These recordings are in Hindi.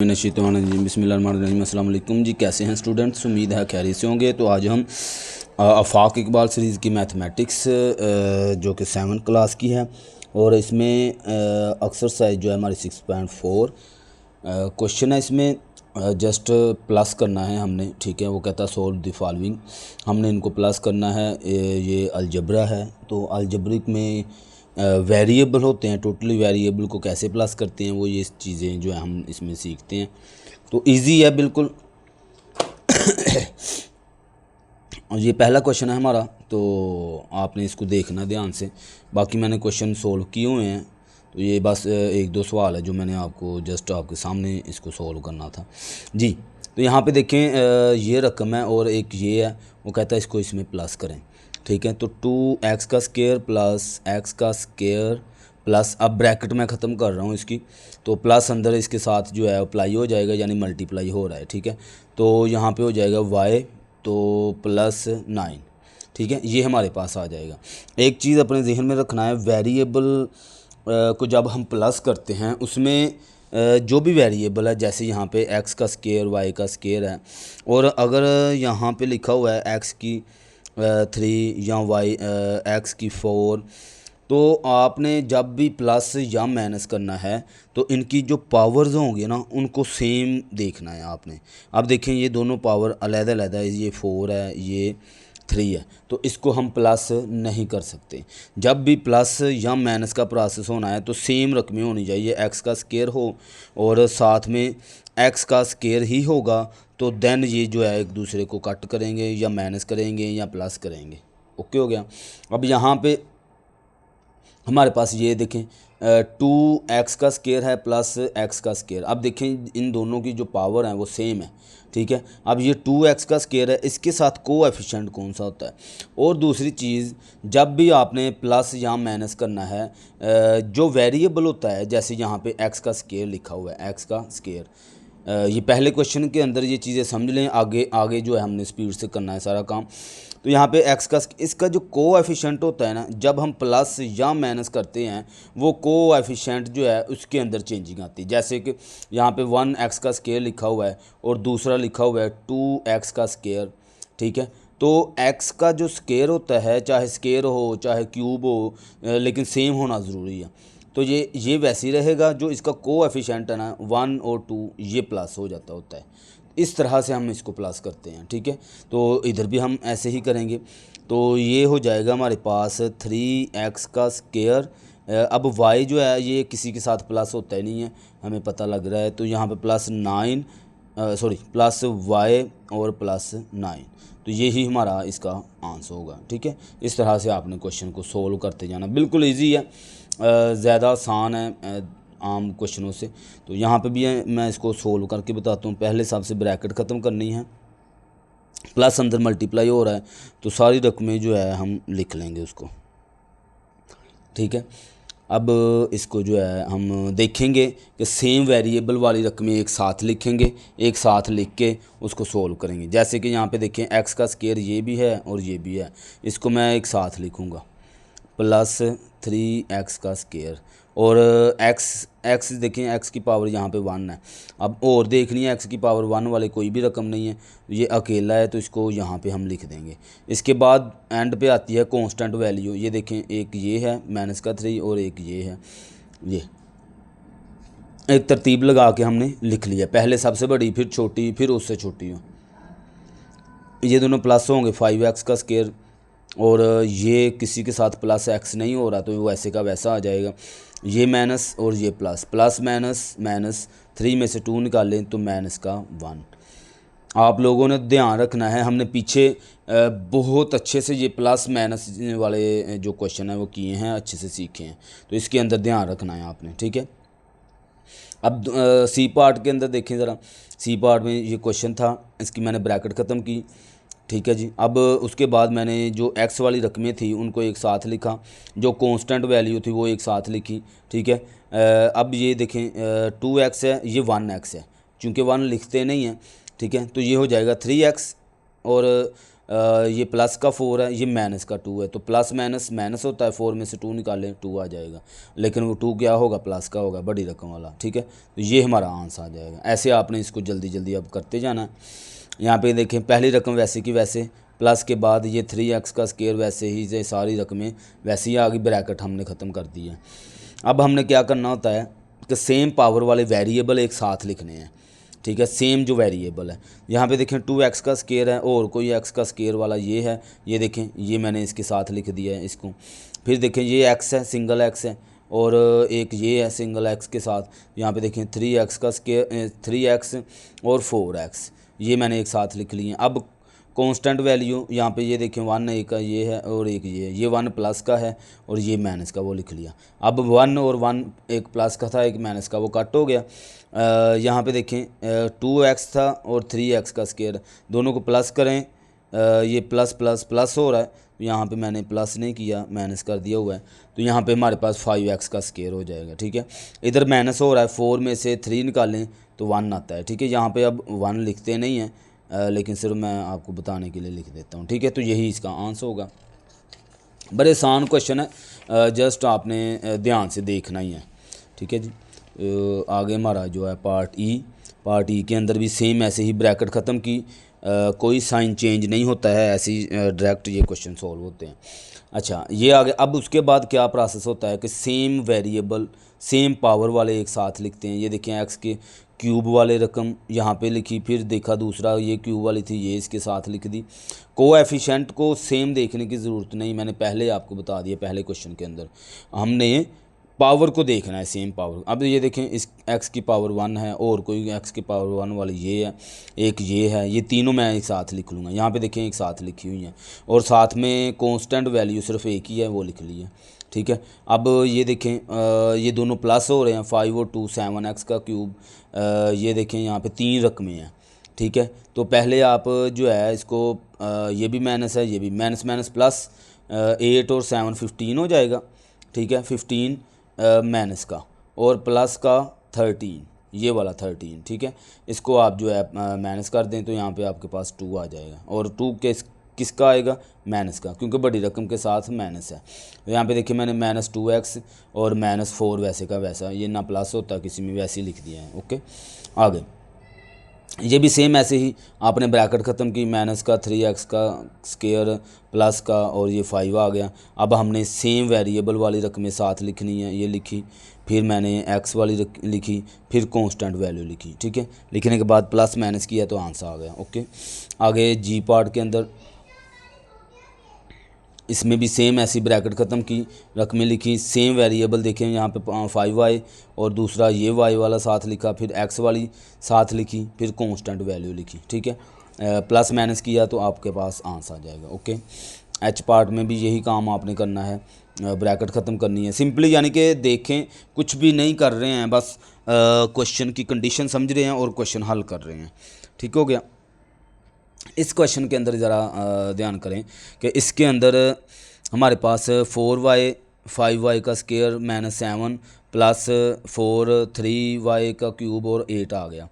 बिस्मिल्लाहिर्रहमानिर्रहीम बिस्मिल्लाहिर्रहमानिर्रहीम अस्सलाम वालेकुम जी। कैसे हैं स्टूडेंट्स? उम्मीद है खैरियत से होंगे। तो आज हम आफाक इकबाल सीरीज़ की मैथमेटिक्स जो कि 7 क्लास की है और इसमें एक्सरसाइज जो है हमारी 6.4 क्वेश्चन है। इसमें जस्ट प्लस करना है हमने, ठीक है। वो कहता है सोल्व द फॉलोइंग, हमने इनको प्लस करना है। ये अलजबरा है, तो अलजब्रिक में वेरिएबल होते हैं, टोटली वेरिएबल को कैसे प्लस करते हैं वो ये चीज़ें जो है हम इसमें सीखते हैं। तो इजी है बिल्कुल। और ये पहला क्वेश्चन है हमारा, तो आपने इसको देखना ध्यान से। बाकी मैंने क्वेश्चन सोल्व किए हुए हैं, तो ये बस एक दो सवाल है जो मैंने आपको जस्ट आपके सामने इसको सोल्व करना था जी। तो यहाँ पे देखें, ये रकम है और एक ये है, वो कहता है इसको इसमें प्लस करें, ठीक है। तो 2x का स्क्वायर प्लस x का स्क्वायर प्लस, अब ब्रैकेट में ख़त्म कर रहा हूँ इसकी, तो प्लस अंदर इसके साथ जो है अप्लाई हो जाएगा, यानी मल्टीप्लाई हो रहा है, ठीक है। तो यहाँ पे हो जाएगा y तो प्लस 9, ठीक है। ये हमारे पास आ जाएगा। एक चीज़ अपने जहन में रखना है, वेरिएबल को जब हम प्लस करते हैं उसमें जो भी वेरिएबल है, जैसे यहाँ पे x का स्क्वायर y का स्क्वायर है, और अगर यहाँ पे लिखा हुआ है x की 3 या x की 4, तो आपने जब भी प्लस या माइनस करना है तो इनकी जो पावर्स होंगे ना उनको सेम देखना है आपने। अब देखें ये दोनों पावर अलग-अलग है, ये 4 है, ये 3 है, तो इसको हम प्लस नहीं कर सकते। जब भी प्लस या माइनस का प्रोसेस होना है तो सेम रकमें होनी चाहिए, x का स्क्वायर हो और साथ में x का स्क्वायर ही होगा, तो देन ये जो है एक दूसरे को कट करेंगे, या माइनस करेंगे या प्लस करेंगे। ओके हो गया। अब यहाँ पे हमारे पास ये देखें 2x का स्क्वायर है प्लस x का स्क्वायर। अब देखें इन दोनों की जो पावर है वो सेम है, ठीक है। अब ये 2x का स्क्वायर है, इसके साथ कोएफिशिएंट कौन सा होता है। और दूसरी चीज़, जब भी आपने प्लस या माइनस करना है, जो वेरिएबल होता है, जैसे यहाँ पे x का स्क्वायर लिखा हुआ है, x का स्क्वायर, ये पहले क्वेश्चन के अंदर ये चीज़ें समझ लें, आगे आगे जो है हमने स्पीड से करना है सारा काम। तो यहाँ पे x का इसका जो कोएफिशिएंट होता है ना, जब हम प्लस या माइनस करते हैं वो कोएफिशिएंट जो है उसके अंदर चेंजिंग आती है। जैसे कि यहाँ पे 1x का स्क्वायर लिखा हुआ है और दूसरा लिखा हुआ है 2x का स्क्वायर, ठीक है। तो x का जो स्क्वायर होता है, चाहे स्क्वायर हो चाहे क्यूब हो, लेकिन सेम होना ज़रूरी है। तो ये वैसे ही रहेगा, जो इसका कोएफिशिएंट है ना 1 और 2, ये प्लस हो जाता होता है। इस तरह से हम इसको प्लस करते हैं, ठीक है। तो इधर भी हम ऐसे ही करेंगे। तो ये हो जाएगा हमारे पास 3x का स्क्वायर। अब y जो है ये किसी के साथ प्लस होता ही नहीं है, हमें पता लग रहा है। तो यहाँ पे प्लस y और प्लस 9, तो यही हमारा इसका आंसर होगा, ठीक है। इस तरह से आपने क्वेश्चन को सोल्व करते जाना, बिल्कुल ईजी है, ज़्यादा आसान है आम क्वेश्चनों से। तो यहाँ पे भी मैं इसको सोल्व करके बताता हूँ। पहले सबसे ब्रैकेट ख़त्म करनी है, प्लस अंदर मल्टीप्लाई हो रहा है, तो सारी रकमें जो है हम लिख लेंगे उसको, ठीक है। अब इसको जो है हम देखेंगे कि सेम वेरिएबल वाली रकमें एक साथ लिखेंगे, एक साथ लिख के उसको सोल्व करेंगे। जैसे कि यहाँ पे देखें x का स्क्वायर ये भी है और ये भी है, इसको मैं एक साथ लिखूँगा, प्लस 3x का स्क्वायर, और x देखें x की पावर यहाँ पे 1 है। अब और देखनी है x की पावर 1 वाले कोई भी रकम नहीं है, ये अकेला है, तो इसको यहाँ पे हम लिख देंगे। इसके बाद एंड पे आती है कांस्टेंट वैल्यू। ये देखें एक ये है माइनस का 3 और एक ये है, ये एक तरतीब लगा के हमने लिख लिया, पहले सबसे बड़ी फिर छोटी फिर उससे छोटी हो। ये दोनों प्लस होंगे 5x का स्क्वायर, और ये किसी के साथ प्लस x नहीं हो रहा तो वो वैसे का वैसा आ जाएगा। ये माइनस और ये प्लस, प्लस माइनस माइनस, 3 में से 2 निकालें तो माइनस का 1। आप लोगों ने ध्यान रखना है, हमने पीछे बहुत अच्छे से ये प्लस माइनस वाले जो क्वेश्चन है वो किए हैं, अच्छे से सीखे हैं, तो इसके अंदर ध्यान रखना है आपने, ठीक है। अब सी पार्ट के अंदर देखें ज़रा, सी पार्ट में ये क्वेश्चन था, इसकी मैंने ब्रैकेट ख़त्म की, ठीक है जी। अब उसके बाद मैंने जो x वाली रकमें थी उनको एक साथ लिखा, जो कांस्टेंट वैल्यू थी वो एक साथ लिखी, ठीक है। अब ये देखें 2x है, ये 1x है, चूँकि 1 लिखते नहीं हैं, ठीक है। तो ये हो जाएगा 3x, और ये प्लस का 4 है, ये माइनस का 2 है, तो प्लस माइनस माइनस होता है, 4 में से 2 निकालें 2 आ जाएगा, लेकिन वो 2 क्या होगा, प्लस का होगा, बड़ी रकम वाला। ठीक है, तो ये हमारा आंसर आ जाएगा। ऐसे आपने इसको जल्दी जल्दी अब करते जाना है। यहाँ पे देखें पहली रकम वैसे की वैसे, प्लस के बाद ये 3x का स्क्वायर वैसे ही, ये सारी रकमें वैसे ही आ गई, ब्रैकेट हमने ख़त्म कर दी है। अब हमने क्या करना होता है कि सेम पावर वाले वेरिएबल एक साथ लिखने हैं। ठीक है, सेम जो वेरिएबल है, यहाँ पे देखें 2x का स्क्वायर है और कोई x का स्क्वायर वाला ये है, ये देखें ये मैंने इसके साथ लिख दिया है इसको। फिर देखें ये x है, सिंगल x है, और एक ये है सिंगल x के साथ। यहाँ पे देखें 3x का स्क्वायर, 3x और 4x, ये मैंने एक साथ लिख लिए। अब कांस्टेंट वैल्यू यहाँ पे ये देखें 1 एक का ये है और एक ये 1 प्लस का है और ये माइनस का, वो लिख लिया। अब 1 और 1 एक प्लस का था एक माइनस का, वो कट हो गया। यहाँ पे देखें 2x था और 3x का स्क्वायर, दोनों को प्लस करें, ये प्लस प्लस प्लस हो रहा है, तो यहाँ पे मैंने प्लस नहीं किया, माइनस कर दिया हुआ है, तो यहाँ पे हमारे पास 5x का स्क्वायर हो जाएगा। ठीक है, इधर माइनस हो रहा है, 4 में से 3 निकालें तो 1 आता है। ठीक है, यहाँ पे अब 1 लिखते नहीं हैं, लेकिन सिर्फ मैं आपको बताने के लिए लिख देता हूँ। ठीक है, तो यही इसका आंसर होगा। बड़े आसान क्वेश्चन है, जस्ट आपने ध्यान से देखना ही है। ठीक है जी, आगे हमारा जो है पार्ट ई के अंदर भी सेम ऐसे ही ब्रैकेट ख़त्म की, कोई साइन चेंज नहीं होता है, ऐसे ही डायरेक्ट ये क्वेश्चन सॉल्व होते हैं। अच्छा, ये आगे अब उसके बाद क्या प्रोसेस होता है कि सेम वेरिएबल सेम पावर वाले एक साथ लिखते हैं। ये देखें एक्स के क्यूब वाले रकम यहाँ पे लिखी, फिर देखा दूसरा ये क्यूब वाली थी, ये इसके साथ लिख दी। कोएफिशिएंट को सेम देखने की ज़रूरत नहीं, मैंने पहले आपको बता दिया, पहले क्वेश्चन के अंदर हमने पावर को देखना है, सेम पावर। अब ये देखें इस x की पावर 1 है और कोई x की पावर 1 वाली ये है, एक ये है, ये तीनों मैं एक साथ लिख लूँगा। यहाँ पे देखें एक साथ लिखी हुई है और साथ में कांस्टेंट वैल्यू सिर्फ एक ही है, वो लिख ली है। ठीक है, अब ये देखें ये दोनों प्लस हो रहे हैं, 5 और 2 7x का क्यूब, ये देखें यहाँ पे 3 रकमें हैं। ठीक है, तो पहले आप जो है इसको ये भी माइनस है, ये भी माइनस माइनस प्लस, 8 और 7 15 हो जाएगा। ठीक है, 15 माइनस का और प्लस का 13, ये वाला 13। ठीक है, इसको आप जो है माइनस कर दें तो यहाँ पे आपके पास 2 आ जाएगा, और 2 के किसका आएगा, माइनस का, क्योंकि बड़ी रकम के साथ माइनस है। तो यहाँ पे देखिए मैंने -2x और -4 वैसे का वैसा, ये ना प्लस होता किसी में, वैसे ही लिख दिया है। ओके, आगे ये भी सेम ऐसे ही आपने ब्रैकेट ख़त्म की, माइनस का 3x का स्क्वायर प्लस का और ये 5 आ गया। अब हमने सेम वेरिएबल वाली रकमें साथ लिखनी है, ये लिखी, फिर मैंने x वाली लिखी, फिर कांस्टेंट वैल्यू लिखी। ठीक है, लिखने के बाद प्लस माइनस किया तो आंसर आ गया। ओके, आगे जी पार्ट के अंदर इसमें भी सेम ऐसी ब्रैकेट ख़त्म की, रकमें लिखी, सेम वेरिएबल देखें यहाँ पे 5y और दूसरा ये y वाला साथ लिखा, फिर x वाली साथ लिखी, फिर कांस्टेंट वैल्यू लिखी। ठीक है, प्लस माइनस किया तो आपके पास आंसर आ जाएगा। ओके, एच पार्ट में भी यही काम आपने करना है, ब्रैकेट ख़त्म करनी है सिंपली, यानी कि देखें कुछ भी नहीं कर रहे हैं, बस क्वेश्चन की कंडीशन समझ रहे हैं और क्वेश्चन हल कर रहे हैं। ठीक हो गया। इस क्वेश्चन के अंदर ज़रा ध्यान करें कि इसके अंदर हमारे पास 4y 5y का स्क्वायर -7 प्लस 4 3y का क्यूब और 8 आ गया।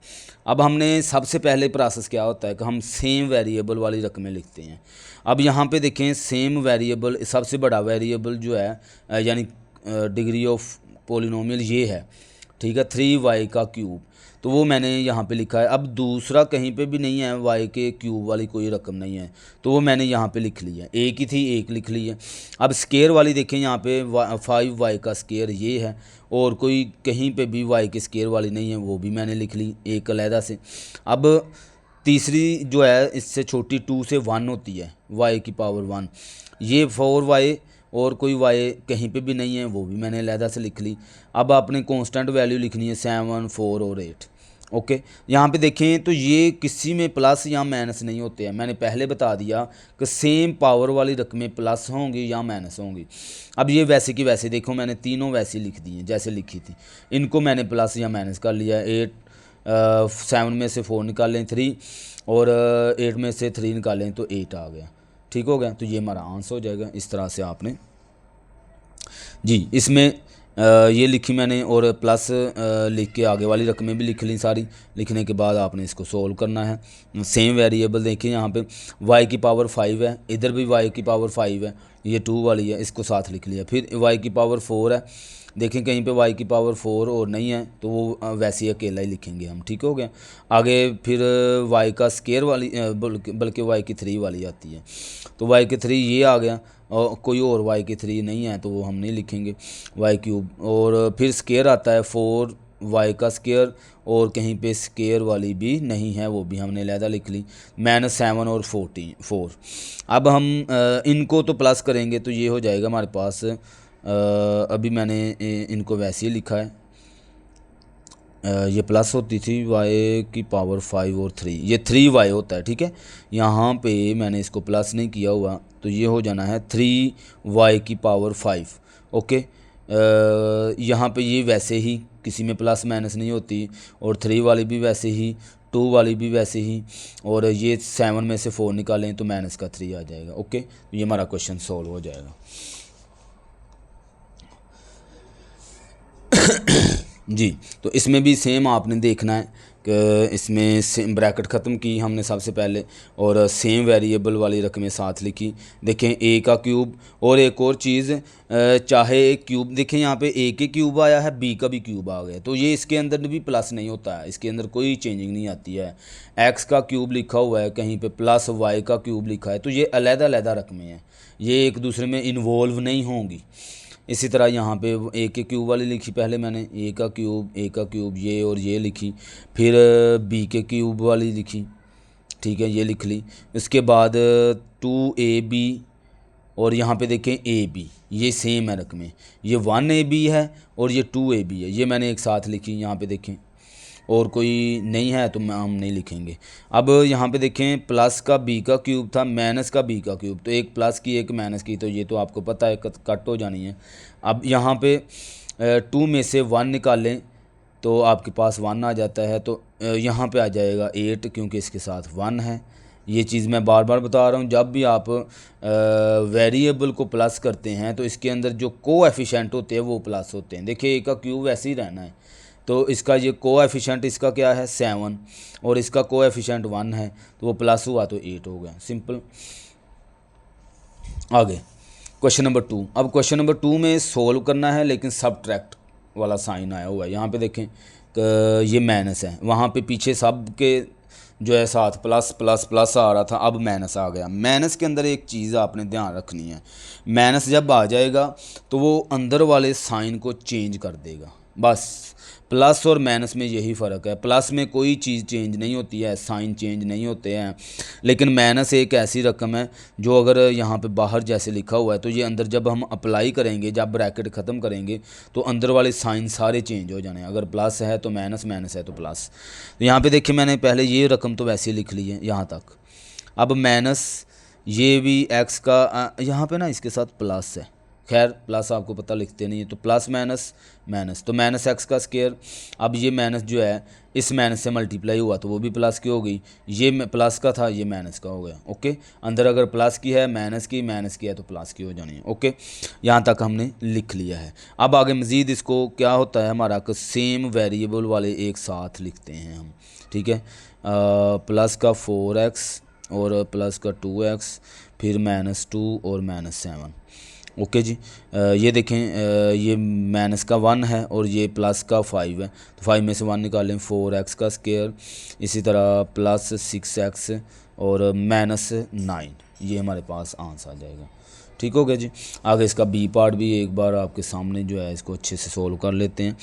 अब हमने सबसे पहले प्रोसेस क्या होता है कि हम सेम वेरिएबल वाली रकमें लिखते हैं। अब यहाँ पे देखें सेम वेरिएबल, सबसे बड़ा वेरिएबल जो है यानी डिग्री ऑफ पोलिनोमियल ये है। ठीक है, 3y का क्यूब, तो वो मैंने यहाँ पे लिखा है। अब दूसरा कहीं पे भी नहीं है, y के क्यूब वाली कोई रकम नहीं है, तो वो मैंने यहाँ पे लिख ली है, एक ही थी एक लिख ली है। अब स्क्वायर वाली देखें यहाँ पे 5y का स्क्वायर ये है और कोई कहीं पे भी y के स्क्वायर वाली नहीं है, वो भी मैंने लिख ली एक अलहदा से। अब तीसरी जो है इससे छोटी 2 से 1 होती है, y की पावर 1, ये 4y और कोई y कहीं पे भी नहीं है, वो भी मैंने अलहदा से लिख ली। अब आपने कांस्टेंट वैल्यू लिखनी है 7 4 और 8। ओके, यहाँ पे देखें तो ये किसी में प्लस या माइनस नहीं होते हैं, मैंने पहले बता दिया कि सेम पावर वाली रकमें प्लस होंगी या माइनस होंगी। अब ये वैसे की वैसे देखो, मैंने तीनों वैसे लिख दी हैं जैसे लिखी थी, इनको मैंने प्लस या माइनस कर लिया। 7 में से 4 निकालें 3 और 8 में से 3 निकालें तो 8 आ गया। ठीक हो गया, तो ये हमारा आंसर हो जाएगा। इस तरह से आपने जी इसमें ये लिखी मैंने और प्लस लिख के आगे वाली रकमें भी लिख ली सारी। लिखने के बाद आपने इसको सोल्व करना है। सेम वेरिएबल देखिए यहाँ पे y की पावर 5 है, इधर भी y की पावर 5 है, ये 2 वाली है, इसको साथ लिख लिया। फिर y की पावर 4 है, देखें कहीं पे y की पावर 4 और नहीं है तो वो वैसे ही अकेला ही लिखेंगे हम। ठीक हो गया। आगे फिर y का स्केयर वाली बल्कि y की 3 वाली आती है, तो y की 3 ये आ गया, और कोई और y की 3 नहीं है तो वो हम नहीं लिखेंगे, y क्यूब। और फिर स्केयर आता है 4 y का स्केयर, और कहीं पे स्केयर वाली भी नहीं है, वो भी हमने अलहदा लिख ली। -7 और 4। अब हम इनको तो प्लस करेंगे तो ये हो जाएगा हमारे पास, अभी मैंने इनको वैसे ही लिखा है, ये प्लस होती थी y की पावर 5 और 3, ये 3y होता है। ठीक है, यहाँ पे मैंने इसको प्लस नहीं किया हुआ तो ये हो जाना है 3y की पावर 5। ओके, यहाँ पे ये वैसे ही किसी में प्लस माइनस नहीं होती, और 3 वाली भी वैसे ही, 2 वाली भी वैसे ही, और ये 7 में से 4 निकालें तो माइनस का 3 आ जाएगा। ओके, ये हमारा क्वेश्चन सॉल्व हो जाएगा। जी, तो इसमें भी सेम आपने देखना है कि इसमें सेम ब्रैकेट ख़त्म की हमने सबसे पहले, और सेम वेरिएबल वाली रकमें साथ लिखी। देखें a का क्यूब, और एक और चीज़, चाहे क्यूब देखें यहाँ पे a के क्यूब आया है, b का भी क्यूब आ गया, तो ये इसके अंदर भी प्लस नहीं होता है, इसके अंदर कोई चेंजिंग नहीं आती है। x का क्यूब लिखा हुआ है, कहीं पे प्लस y का क्यूब लिखा है, तो ये अलग-अलग रकमें हैं, ये एक दूसरे में इन्वॉल्व नहीं होंगी। इसी तरह यहाँ पे a के क्यूब वाली लिखी पहले मैंने, a का क्यूब ये और ये लिखी, फिर b के क्यूब वाली लिखी, ठीक है, ये लिख ली। इसके बाद 2ab, और यहाँ पे देखें ab, ये सेम है रकमें, ये 1ab है और ये 2ab है, ये मैंने एक साथ लिखी। यहाँ पे देखें और कोई नहीं है तो हम नहीं लिखेंगे। अब यहाँ पे देखें प्लस का b का क्यूब था, माइनस का b का क्यूब, तो एक प्लस की एक माइनस की, तो ये तो आपको पता है कट हो जानी है। अब यहाँ पे 2 में से 1 निकालें तो आपके पास 1 आ जाता है, तो यहाँ पे आ जाएगा 8, क्योंकि इसके साथ 1 है। ये चीज़ मैं बार बार बता रहा हूँ, जब भी आप वेरिएबल को प्लस करते हैं तो इसके अंदर जो कोएफिशिएंट होते हैं वो प्लस होते हैं। देखिए a का क्यूब वैसे ही रहना है, तो इसका ये कोएफिशिएंट इसका क्या है 7, और इसका कोएफिशिएंट 1 है, तो वो प्लस हुआ तो 8 हो गया, सिंपल। आगे क्वेश्चन नंबर 2। अब क्वेश्चन नंबर 2 में सोल्व करना है, लेकिन सबट्रैक्ट वाला साइन आया हुआ है। यहाँ पे देखें ये माइनस है, वहाँ पे पीछे सब के जो है साथ प्लस प्लस प्लस आ रहा था, अब माइनस आ गया। माइनस के अंदर एक चीज़ आपने ध्यान रखनी है, माइनस जब आ जाएगा तो वो अंदर वाले साइन को चेंज कर देगा, बस। प्लस और माइनस में यही फ़र्क है, प्लस में कोई चीज़ चेंज नहीं होती है, साइन चेंज नहीं होते हैं, लेकिन माइनस एक ऐसी रकम है जो अगर यहाँ पे बाहर जैसे लिखा हुआ है तो ये अंदर जब हम अप्लाई करेंगे, जब ब्रैकेट ख़त्म करेंगे तो अंदर वाले साइन सारे चेंज हो जाने हैं। अगर प्लस है तो माइनस, माइनस है तो प्लस। तो यहाँ पे देखिए मैंने पहले ये रकम तो वैसे ही लिख ली है यहाँ तक। अब माइनस ये भी एक्स का यहाँ पे ना इसके साथ प्लस है, खैर प्लस आपको पता लिखते नहीं है, तो प्लस माइनस माइनस, तो माइनस एक्स का स्केयर। अब ये माइनस जो है इस माइनस से मल्टीप्लाई हुआ तो वो भी प्लस की हो गई, ये प्लस का था ये माइनस का हो गया। ओके, अंदर अगर प्लस की है माइनस की, माइनस की है तो प्लस की हो जानी है। ओके, यहाँ तक हमने लिख लिया है। अब आगे मज़ीद इसको क्या होता है हमारा, सेम वेरिएबल वाले एक साथ लिखते हैं हम, ठीक है। प्लस का 4x और प्लस का 2x, फिर -2 और -7। ओके जी, ये देखें ये माइनस का 1 है और ये प्लस का 5 है, तो 5 में से 1 निकालें, 4x का स्केयर, इसी तरह प्लस 6x और -9, ये हमारे पास आंसर आ जाएगा। ठीक हो गया जी। आगे इसका बी पार्ट भी एक बार आपके सामने जो है इसको अच्छे से सोल्व कर लेते हैं।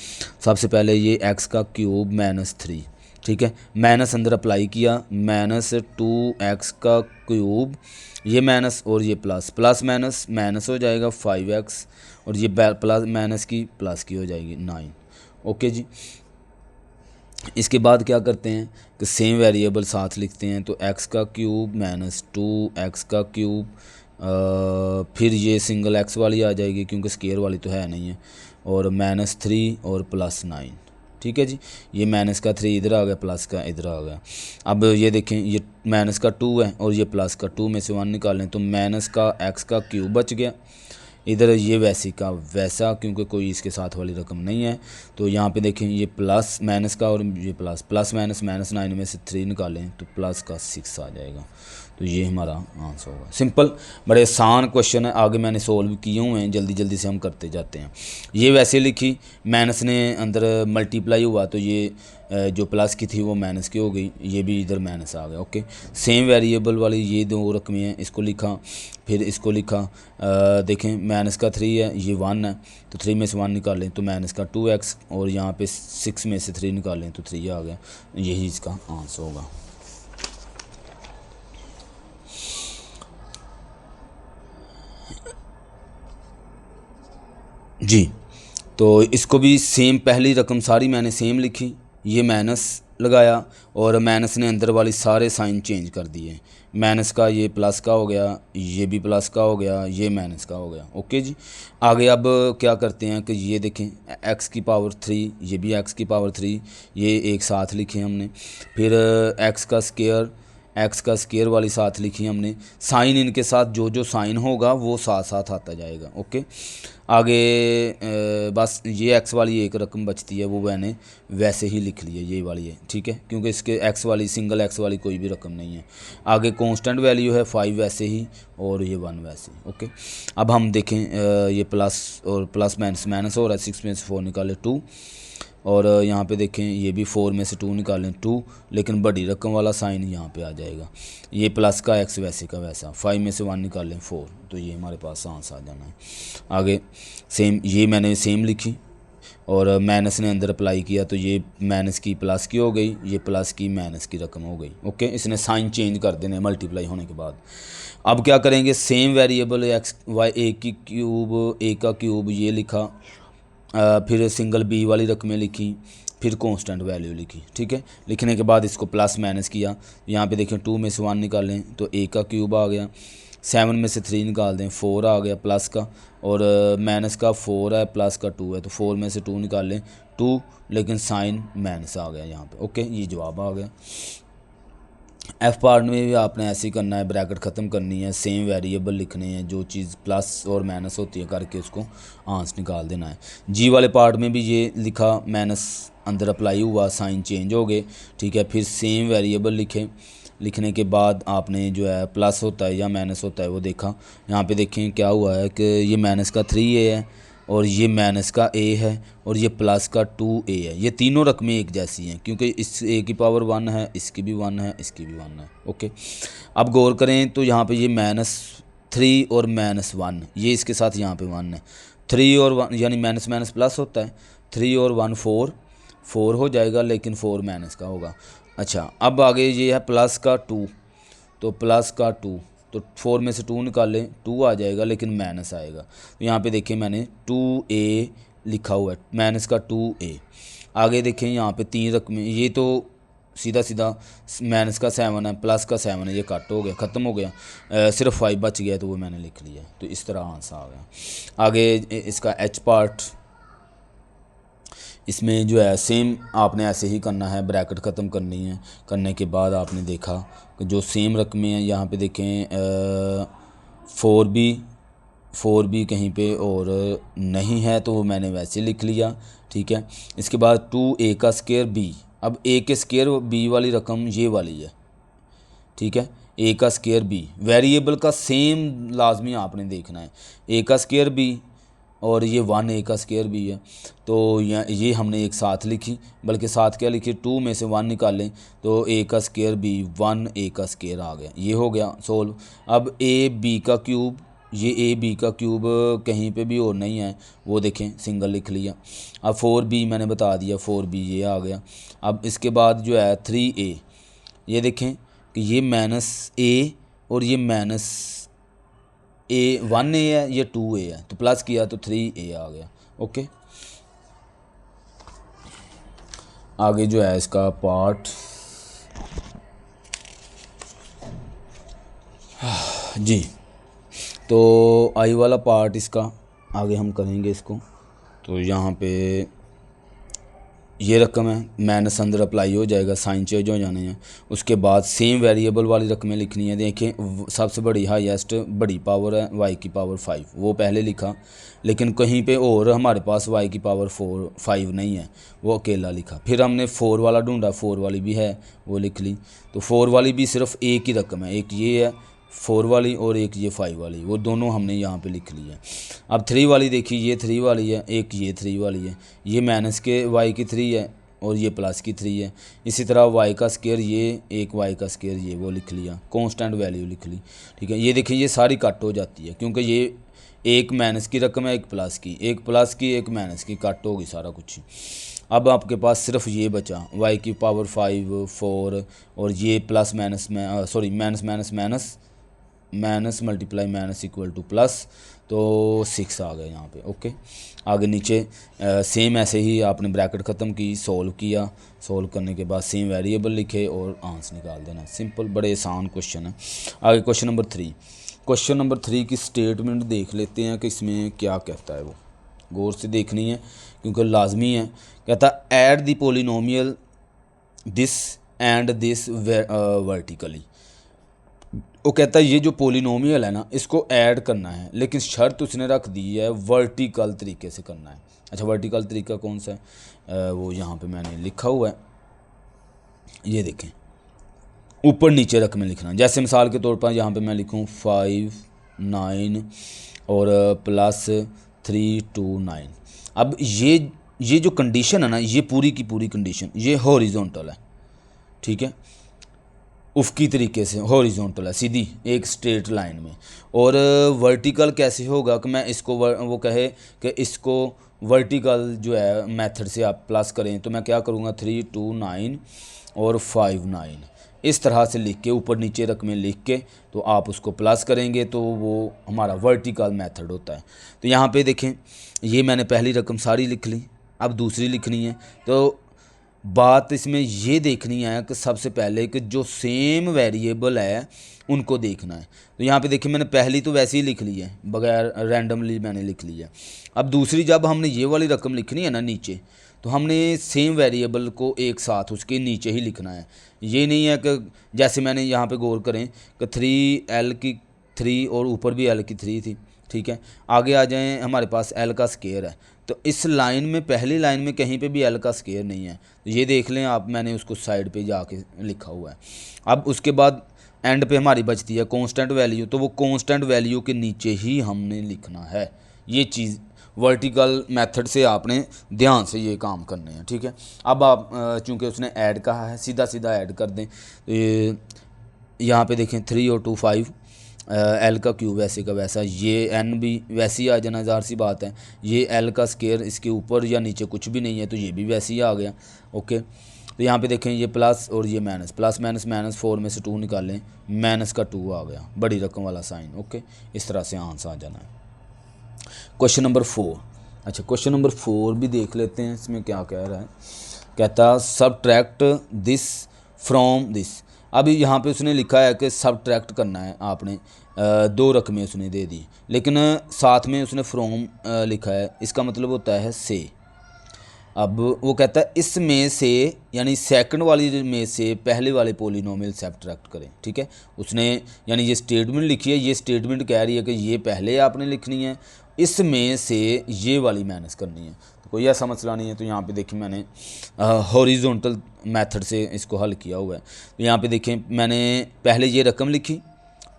सबसे पहले ये x का क्यूब -3, ठीक है, माइनस अंदर अप्लाई किया, -2x का क्यूब, ये माइनस और ये प्लस, प्लस माइनस माइनस हो जाएगा 5x, और ये प्लस माइनस की प्लस की हो जाएगी 9। ओके जी, इसके बाद क्या करते हैं कि सेम वेरिएबल साथ लिखते हैं, तो x का क्यूब -2x का क्यूब, फिर ये सिंगल x वाली आ जाएगी क्योंकि स्केयर वाली तो है नहीं है, और -3 और +9। ठीक है जी, ये माइनस का 3 इधर आ गया, प्लस का इधर आ गया। अब ये देखें ये माइनस का 2 है और ये प्लस का 2 में से 1 निकालें तो माइनस का x का क्यूब बच गया, इधर ये वैसे का वैसा, क्योंकि कोई इसके साथ वाली रकम नहीं है। तो यहाँ पे देखें ये प्लस माइनस का और ये प्लस, प्लस माइनस माइनस 9 में से 3 निकालें तो प्लस का 6 आ जाएगा। तो ये हमारा आंसर होगा। सिंपल, बड़े आसान क्वेश्चन है, आगे मैंने सोल्व किए हुए हैं, जल्दी जल्दी से हम करते जाते हैं। ये वैसे लिखी, माइनस ने अंदर मल्टीप्लाई हुआ तो ये जो प्लस की थी वो माइनस की हो गई, ये भी इधर माइनस आ गया। ओके, सेम वेरिएबल वाली ये दो रकमें हैं, इसको लिखा फिर इसको लिखा। देखें माइनस का 3 है, ये 1 है, तो 3 में से 1 निकालें तो माइनस का 2x, और यहाँ पे 6 में से 3 निकालें तो 3 आ गया। यही इसका आंसर होगा। जी, तो इसको भी सेम, पहली रकम सारी मैंने सेम लिखी, ये माइनस लगाया और माइनस ने अंदर वाली सारे साइन चेंज कर दिए। माइनस का ये प्लस का हो गया, ये भी प्लस का हो गया, ये माइनस का हो गया। ओके जी, आगे अब क्या करते हैं कि ये देखें x की पावर 3, ये भी x की पावर 3, ये एक साथ लिखे हमने। फिर x का स्केयर वाली साथ लिखी हमने। साइन इनके साथ जो जो साइन होगा वो साथ साथ आता जाएगा। ओके, आगे बस ये x वाली एक रकम बचती है, वो मैंने वैसे ही लिख ली है, ये वाली है, ठीक है, क्योंकि इसके x वाली, सिंगल x वाली कोई भी रकम नहीं है। आगे कांस्टेंट वैल्यू है 5 वैसे ही, और ये 1 वैसे ही। ओके, अब हम देखें ये प्लस और प्लस माइनस माइनस हो रहा है, 6 में से 4 निकाले 2, और यहाँ पे देखें ये भी 4 में से 2 निकालें 2, लेकिन बड़ी रकम वाला साइन यहाँ पे आ जाएगा। ये प्लस का x वैसे का वैसा, 5 में से 1 निकालें 4, तो ये हमारे पास आंसर आ जाना है। आगे सेम, ये मैंने सेम लिखी और माइनस ने अंदर अप्लाई किया, तो ये माइनस की प्लस की हो गई, ये प्लस की माइनस की रकम हो गई। ओके, इसने साइन चेंज कर देने मल्टीप्लाई होने के बाद। अब क्या करेंगे, same variable x y a की क्यूब, a का क्यूब ये लिखा, फिर सिंगल b वाली रकमें लिखी, फिर कांस्टेंट वैल्यू लिखी। ठीक है, लिखने के बाद इसको प्लस माइनस किया। यहाँ पे देखें 2 में से 1 निकालें तो a का क्यूब आ गया, 7 में से 3 निकाल दें 4 आ गया प्लस का, और माइनस का 4 है, प्लस का 2 है, तो 4 में से 2 निकाल लें 2, लेकिन साइन माइनस आ गया यहाँ पे। ओके, ये जवाब आ गया। एफ पार्ट में भी आपने ऐसे ही करना है, ब्रैकेट ख़त्म करनी है, सेम वेरिएबल लिखने हैं, जो चीज़ प्लस और माइनस होती है करके उसको आंसर निकाल देना है। जी वाले पार्ट में भी ये लिखा, माइनस अंदर अप्लाई हुआ, साइन चेंज हो गए। ठीक है, फिर सेम वेरिएबल लिखे, लिखने के बाद आपने जो है प्लस होता है या माइनस होता है वो देखा। यहाँ पे देखें क्या हुआ है कि ये माइनस का 3a है, और ये माइनस का a है, और ये प्लस का 2a है। ये तीनों रकमें एक जैसी हैं, क्योंकि इस a की पावर 1 है, इसकी भी 1 है, इसकी भी 1 है। ओके, अब गौर करें तो यहाँ पे ये -3 और -1, ये इसके साथ यहाँ पे 1 है। 3 और 1 यानी माइनस माइनस प्लस होता है, 3 और 1 4 हो जाएगा, लेकिन 4 माइनस का होगा। अच्छा, अब आगे ये है प्लस का 2, तो प्लस का 2, तो 4 में से 2 निकालें 2 आ जाएगा, लेकिन माइनस आएगा। तो यहाँ पे देखें मैंने 2a लिखा हुआ है, माइनस का 2a। आगे देखें यहाँ पे 3 रकमें, ये तो सीधा सीधा माइनस का 7 है, प्लस का 7 है, ये कट हो गया, ख़त्म हो गया, सिर्फ 5 बच गया, तो वो मैंने लिख लिया। तो इस तरह आंसर आ गया। आगे इसका एच पार्ट, इसमें जो है सेम आपने ऐसे ही करना है, ब्रैकेट ख़त्म करनी है। करने के बाद आपने देखा कि जो सेम रकमें हैं, यहाँ पे देखें 4b कहीं पे और नहीं है, तो वो मैंने वैसे लिख लिया। ठीक है, इसके बाद 2a का स्केयर b, अब a के स्केयर b वाली रकम ये वाली है। ठीक है, a का स्केयर b, वेरिएबल का सेम लाजमी आपने देखना है, a का स्केयर b और ये 1a का स्केयर भी है, तो ये हमने एक साथ लिखी, बल्कि साथ क्या लिखी, 2 में से 1 निकालें तो a का स्केयर b 1a का स्केयर आ गया। ये हो गया सोल्व। अब a b का क्यूब, ये a b का क्यूब कहीं पे भी और नहीं है, वो देखें सिंगल लिख लिया। अब 4b मैंने बता दिया, 4b ये आ गया। अब इसके बाद जो है 3a, ये देखें कि ये -a और ये -1a है, ये 2a है, तो प्लस किया तो 3a आ गया। ओके, आगे जो है इसका पार्ट जी, तो आई वाला पार्ट इसका आगे हम करेंगे इसको। तो यहाँ पे ये रकम है, माइनस अंदर अप्लाई हो जाएगा, साइन चेंज हो जाने हैं। उसके बाद सेम वेरिएबल वाली रकमें लिखनी है। देखें सबसे बड़ी हाईएस्ट बड़ी पावर है y की पावर 5, वो पहले लिखा, लेकिन कहीं पे और हमारे पास y की पावर 5 नहीं है, वो अकेला लिखा। फिर हमने 4 वाला ढूंढा, 4 वाली भी है, वो लिख ली। तो 4 वाली भी सिर्फ एक ही रकम है, एक ये है 4 वाली और एक ये 5 वाली, वो दोनों हमने यहाँ पे लिख ली है। अब 3 वाली देखिए, ये 3 वाली है, एक ये 3 वाली है, ये माइनस के y की 3 है और ये प्लस की 3 है। इसी तरह y का स्केयर, ये एक y का स्केयर, ये वो लिख लिया, कांस्टेंट वैल्यू लिख ली। ठीक है, ये देखिए ये सारी कट हो जाती है, क्योंकि ये एक माइनस की रकम है, एक प्लस की, एक प्लस की, एक माइनस की, कट होगी सारा कुछ। अब आपके पास सिर्फ ये बचा, y की पावर 5, 4 और ये प्लस माइनस में sorry minus minus minus minus multiply minus equal two plus, तो 6 आ गया यहाँ पे। ओके, आगे नीचे सेम ऐसे ही आपने ब्रैकेट ख़त्म की, सॉल्व किया, सॉल्व करने के बाद सेम वेरिएबल लिखे और आंसर निकाल देना। सिंपल, बड़े आसान क्वेश्चन है। आगे क्वेश्चन नंबर 3, क्वेश्चन नंबर 3 की स्टेटमेंट देख लेते हैं कि इसमें क्या कहता है, वो गौर से देखनी है क्योंकि लाजमी है। कहता है add the polynomial this and this vertically. वो कहता है ये जो पोलिनोमियल है ना, इसको ऐड करना है, लेकिन शर्त उसने रख दी है वर्टिकल तरीके से करना है। अच्छा, वर्टिकल तरीका कौन सा है, वो यहाँ पे मैंने लिखा हुआ है, ये देखें, ऊपर नीचे रकमें लिखना। जैसे मिसाल के तौर पर यहाँ पे मैं लिखूँ 5, 9 और प्लस 3, 2, 9। अब ये जो कंडीशन है ना, ये पूरी की पूरी कंडीशन ये हॉरिजॉन्टल है। ठीक है, उफ़की तरीके से हॉरिजॉन्टल है, सीधी एक स्ट्रेट लाइन में। और वर्टिकल कैसे होगा कि मैं इसको वो कहे कि इसको वर्टिकल जो है मेथड से आप प्लस करें, तो मैं क्या करूँगा 3, 2, 9 और 5, 9 इस तरह से लिख के ऊपर नीचे रकमें लिख के तो आप उसको प्लस करेंगे, तो वो हमारा वर्टिकल मेथड होता है। तो यहाँ पे देखें, ये मैंने पहली रकम सारी लिख ली, अब दूसरी लिखनी है। तो बात इसमें ये देखनी है कि सबसे पहले कि जो सेम वेरिएबल है उनको देखना है। तो यहाँ पे देखिए मैंने पहली तो वैसे ही लिख ली है, बगैर रैंडमली मैंने लिख ली है। अब दूसरी जब हमने ये वाली रकम लिखनी है ना नीचे, तो हमने सेम वेरिएबल को एक साथ उसके नीचे ही लिखना है। ये नहीं है कि जैसे मैंने यहाँ पे गौर करें कि 3L की 3 और ऊपर भी L की 3 थी। ठीक है, आगे आ जाएं, हमारे पास L का स्केयर है, तो इस लाइन में पहली लाइन में कहीं पे भी L का स्केयर नहीं है, तो ये देख लें आप, मैंने उसको साइड पे जाके लिखा हुआ है। अब उसके बाद एंड पे हमारी बचती है कांस्टेंट वैल्यू, तो वो कांस्टेंट वैल्यू के नीचे ही हमने लिखना है। ये चीज़ वर्टिकल मेथड से आपने ध्यान से ये काम करने हैं। ठीक है, अब आप चूँकि उसने ऐड कहा है, सीधा सीधा ऐड कर दें। तो यहाँ पे देखें 3 और 2 5, L का क्यूब वैसे का वैसा, ये N भी वैसे ही आ जाना, ज़ाहिर सी बात है। ये L का स्केयर इसके ऊपर या नीचे कुछ भी नहीं है, तो ये भी वैसे ही आ गया। ओके, तो यहाँ पे देखें ये प्लस और ये माइनस, प्लस माइनस माइनस, 4 में से 2 निकालें, माइनस का 2 आ गया, बड़ी रकम वाला साइन। ओके, इस तरह से आंसर आ जाना है। क्वेश्चन नंबर 4, अच्छा क्वेश्चन नंबर 4 भी देख लेते हैं, इसमें क्या कह रहा है। कहता सबट्रैक्ट दिस फ्रॉम दिस। अभी यहाँ पे उसने लिखा है कि सबट्रैक्ट करना है आपने, दो रकमें उसने दे दी, लेकिन साथ में उसने फ्रॉम लिखा है, इसका मतलब होता है से। अब वो कहता है इसमें से, यानी सेकंड वाली में से पहले वाले पोलिनोमियल सब्ट्रैक्ट करें। ठीक है, उसने यानी ये स्टेटमेंट लिखी है, ये स्टेटमेंट कह रही है कि ये पहले आपने लिखनी है, इसमें से ये वाली माइनस करनी है। तो कोई ऐसा मसला नहीं है। तो यहाँ पे देखिए मैंने हॉरिजॉन्टल मेथड से इसको हल किया हुआ है। तो यहाँ पे देखें, मैंने पहले ये रकम लिखी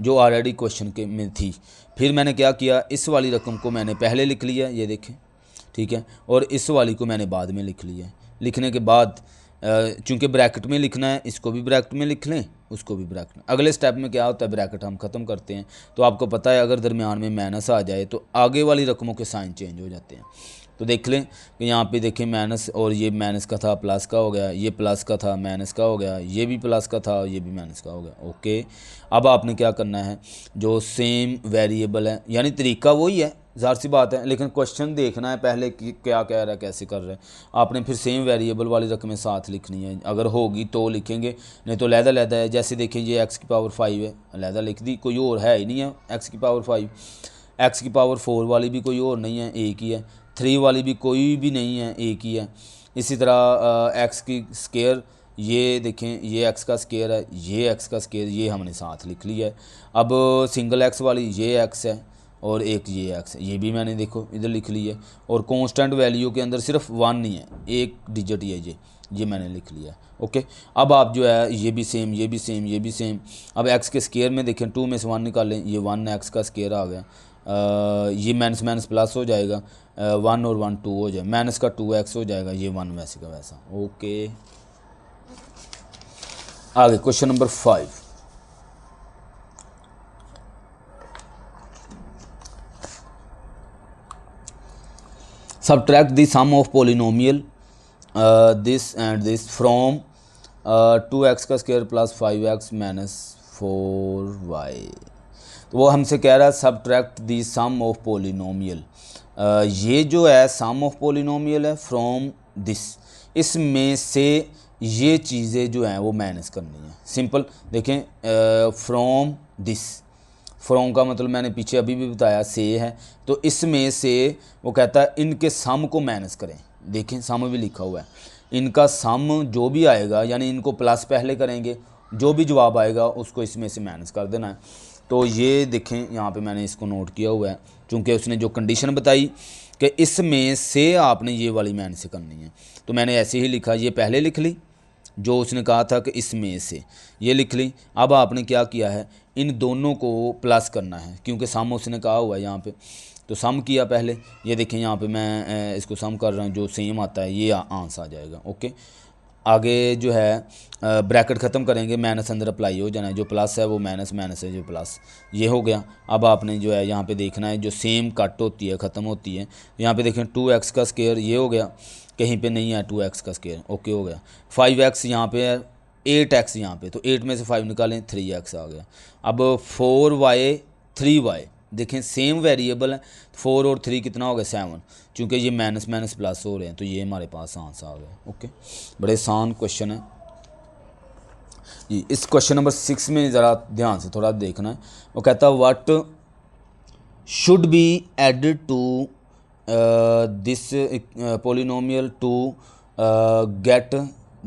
जो ऑलरेडी क्वेश्चन के में थी, फिर मैंने क्या किया, इस वाली रकम को मैंने पहले लिख लिया, ये देखें। ठीक है, और इस वाली को मैंने बाद में लिख लिया। लिखने के बाद चूँकि ब्रैकेट में लिखना है, इसको भी ब्रैकेट में लिख लें, उसको भी ब्रैकेट में। अगले स्टेप में क्या होता है, ब्रैकेट हम ख़त्म करते हैं। तो आपको पता है अगर दरमियान में माइनस आ जाए तो आगे वाली रकमों के साइन चेंज हो जाते हैं। तो देख लें कि यहाँ पे देखें माइनस, और ये माइनस का था प्लस का हो गया, ये प्लस का था माइनस का हो गया, ये भी प्लस का था ये भी माइनस का हो गया। ओके, अब आपने क्या करना है, जो सेम वेरिएबल है, यानी तरीका वही है, ज़ाहिर सी बात है, लेकिन क्वेश्चन देखना है पहले कि क्या कह रहा है, कैसे कर रहा है। आपने फिर सेम वेरिएबल वाली रकमें साथ लिखनी है, अगर होगी तो लिखेंगे, नहीं तो लहदा लहदा है। जैसे देखिए ये x की पावर 5 है, लहदा लिख दी, कोई और है ही नहीं है x की पावर 5। x की पावर 4 वाली भी कोई और नहीं है, एक ही है। 3 वाली भी कोई भी नहीं है, एक ही है। इसी तरह एक्स की स्केयर, ये देखें ये एक्स का स्केयर है, ये एक्स का स्केयर, ये हमने साथ लिख लिया है। अब सिंगल एक्स वाली ये एक्स है और एक ये एक्स है, ये भी मैंने देखो इधर लिख ली है। और कांस्टेंट वैल्यू के अंदर सिर्फ 1 ही है, एक डिजिट ही है ये मैंने लिख लिया है। ओके, अब आप जो है ये भी सेम, ये भी सेम, ये भी सेम। अब एक्स के स्केयर में देखें 2 में से 1 निकालें, ये 1 एक्स का स्केयर आ गया। ये माइनस माइनस प्लस हो जाएगा, 1 और 1 2 हो जाए, माइनस का 2x हो जाएगा, ये 1 वैसे का वैसा। ओके, आगे question number 5। subtract the sum of polynomial this and this from 2x का square plus 5x minus 4y। तो वो हमसे कह रहा है subtract the sum of polynomial. ये जो है सम ऑफ पोलिनोमियल है फ्रॉम दिस, इसमें से ये चीज़ें जो हैं वो माइनस करनी है। सिंपल देखें, फ्रॉम दिस, फ्रॉम का मतलब मैंने पीछे अभी भी बताया से है, तो इसमें से वो कहता है इनके सम को माइनस करें। देखें सम भी लिखा हुआ है, इनका सम जो भी आएगा यानी इनको प्लस पहले करेंगे, जो भी जवाब आएगा उसको इसमें से माइनस कर देना है। तो ये देखें यहाँ पे मैंने इसको नोट किया हुआ है, क्योंकि उसने जो कंडीशन बताई कि इसमें से आपने ये वाली माइनस करनी है, तो मैंने ऐसे ही लिखा, ये पहले लिख ली जो उसने कहा था कि इसमें से, ये लिख ली। अब आपने क्या किया है, इन दोनों को प्लस करना है, क्योंकि सम उसने कहा हुआ है यहाँ पे, तो सम किया पहले। ये देखें यहाँ पे मैं इसको सम कर रहा हूँ, जो सेम आता है ये आंसर आ जाएगा। ओके, आगे जो है ब्रैकेट ख़त्म करेंगे, माइनस अंदर अप्लाई हो जाना है, जो प्लस है वो माइनस, माइनस है जो प्लस, ये हो गया। अब आपने जो है यहाँ पे देखना है जो सेम कट होती है, ख़त्म होती है। यहाँ पे देखें 2x का स्क्वायर ये हो गया, कहीं पे नहीं है 2x का स्क्वायर। ओके हो गया। 5x यहाँ पे है, 8x यहाँ पे, तो 8 में से 5 निकालें 3x आ गया। अब 4y 3y, देखें सेम वेरिएबल है, 4 और 3 कितना हो गया 7, चूँकि ये माइनस माइनस प्लस हो रहे हैं तो ये हमारे पास आंसर आ गया। ओके, बड़े आसान क्वेश्चन है जी। इस क्वेश्चन नंबर 6 में ज़रा ध्यान से थोड़ा देखना है। वो कहता है what should be added to this polynomial to get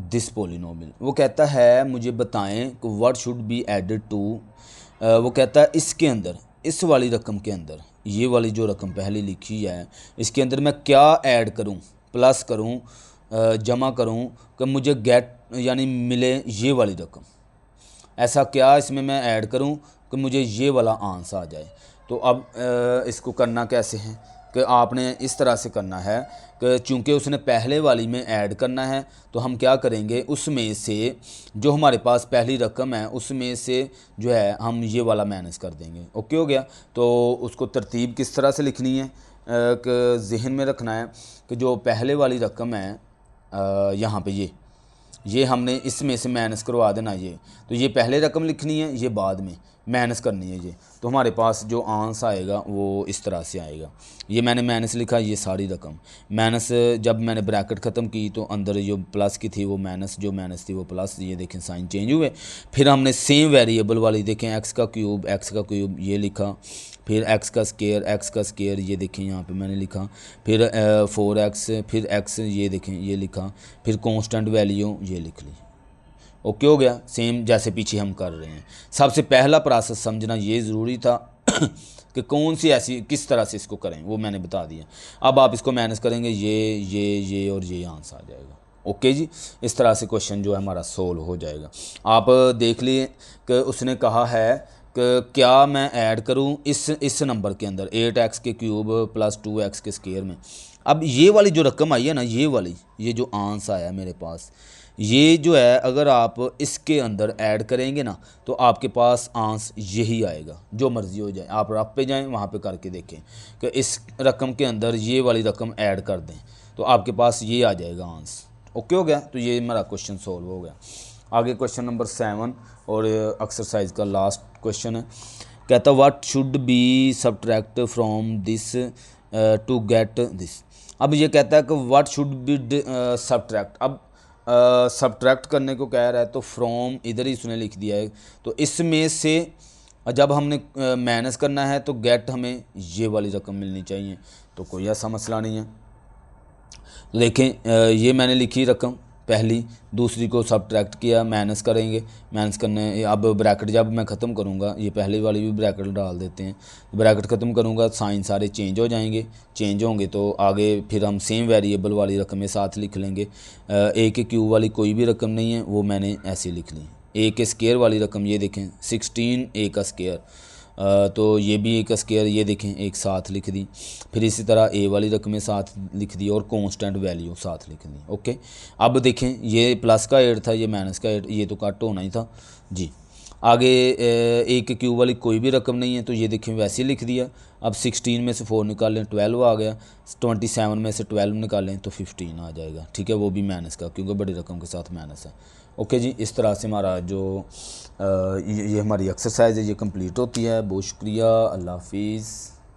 this polynomial. वो कहता है मुझे बताएं कि what should be added to, वो कहता है इसके अंदर, इस वाली रकम के अंदर, ये वाली जो रकम पहले लिखी है इसके अंदर मैं क्या ऐड करूं, प्लस करूं, जमा करूं कि मुझे गेट यानी मिले ये वाली रकम। ऐसा क्या इसमें मैं ऐड करूं कि मुझे ये वाला आंसर आ जाए। तो अब इसको करना कैसे है कि आपने इस तरह से करना है कि चूँकि उसने पहले वाली में ऐड करना है, तो हम क्या करेंगे, उसमें से जो हमारे पास पहली रकम है उसमें से जो है हम ये वाला माइनस कर देंगे। ओके हो गया। तो उसको तरतीब किस तरह से लिखनी है कि जहन में रखना है कि जो पहले वाली रकम है यहाँ पे ये हमने इसमें से माइनस करवा देना ये, तो ये पहले रकम लिखनी है, ये बाद में माइनस करनी है ये, तो हमारे पास जो आंसर आएगा वो इस तरह से आएगा। ये मैंने माइनस लिखा, ये सारी रकम माइनस, जब मैंने ब्रैकेट ख़त्म की तो अंदर जो प्लस की थी वो माइनस, जो माइनस थी वो प्लस, ये देखें साइन चेंज हुए। फिर हमने सेम वेरिएबल वाली देखें एक्स का क्यूब ये लिखा, फिर एक्स का स्केयर ये देखें यहाँ पे मैंने लिखा, फिर 4x, फिर x ये देखें ये लिखा, फिर कांस्टेंट वैल्यू ये लिख ली। ओके हो गया, सेम जैसे पीछे हम कर रहे हैं। सबसे पहला प्रोसेस समझना ये ज़रूरी था कि कौन सी ऐसी किस तरह से इसको करें, वो मैंने बता दिया। अब आप इसको माइनस करेंगे, ये और ये आंसर आ जाएगा। ओके जी, इस तरह से क्वेश्चन जो है हमारा सोल्व हो जाएगा। आप देख लिए कि उसने कहा है कि क्या मैं ऐड करूं इस नंबर के अंदर 8x के क्यूब प्लस 2x के स्क्वायर में। अब ये वाली जो रकम आई है ना, ये वाली, ये जो आंसर आया मेरे पास, ये जो है अगर आप इसके अंदर ऐड करेंगे ना तो आपके पास आंसर यही आएगा, जो मर्ज़ी हो जाए। आप रफ पे जाएं, वहाँ पे करके देखें कि इस रकम के अंदर ये वाली रकम ऐड कर दें तो आपके पास ये आ जाएगा आंसर। ओके हो गया। तो ये मेरा क्वेश्चन सॉल्व हो गया। आगे क्वेश्चन नंबर 7 और एक्सरसाइज का लास्ट क्वेश्चन है। कहता what should be subtract from this to get this. अब ये कहता है कि व्हाट शुड बी सब्ट्रैक्ट। अब सब्ट्रैक्ट करने को कह रहा है तो फ्रॉम इधर ही उसने लिख दिया है, तो इसमें से जब हमने माइनस करना है तो गेट हमें ये वाली रकम मिलनी चाहिए, तो कोई ऐसा मसला नहीं है। तो देखें ये मैंने लिखी रकम पहली, दूसरी को सब्ट्रैक्ट किया, माइनस करेंगे, माइनस करने अब ब्रैकेट जब मैं ख़त्म करूँगा ये पहले वाली भी ब्रैकेट डाल देते हैं, ब्रैकेट ख़त्म करूँगा साइन सारे चेंज हो जाएंगे, चेंज होंगे तो आगे फिर हम सेम वेरिएबल वाली रकमें साथ लिख लेंगे। ए के क्यूब वाली कोई भी रकम नहीं है वो मैंने ऐसे लिख ली। ए के स्केयर वाली रकम ये देखें 16 ए का स्केयर, तो ये भी एक स्केयर ये देखें एक साथ लिख दी। फिर इसी तरह ए वाली रकमें साथ लिख दी और कांस्टेंट वैल्यू साथ लिख दी। ओके, अब देखें ये प्लस का 8 था, ये माइनस का 8, ये तो कट होना ही था जी। आगे ए के क्यूब वाली कोई भी रकम नहीं है तो ये देखें वैसे ही लिख दिया। अब 16 में से 4 निकालें 12 आ गया, 27 में से 12 निकालें तो 15 आ जाएगा। ठीक है, वो भी माइनस का क्योंकि बड़ी रकम के साथ माइनस है। ओके जी, इस तरह से हमारा जो ये हमारी एक्सरसाइज है ये कंप्लीट होती है। बहुत शुक्रिया, अल्लाह हाफिज़।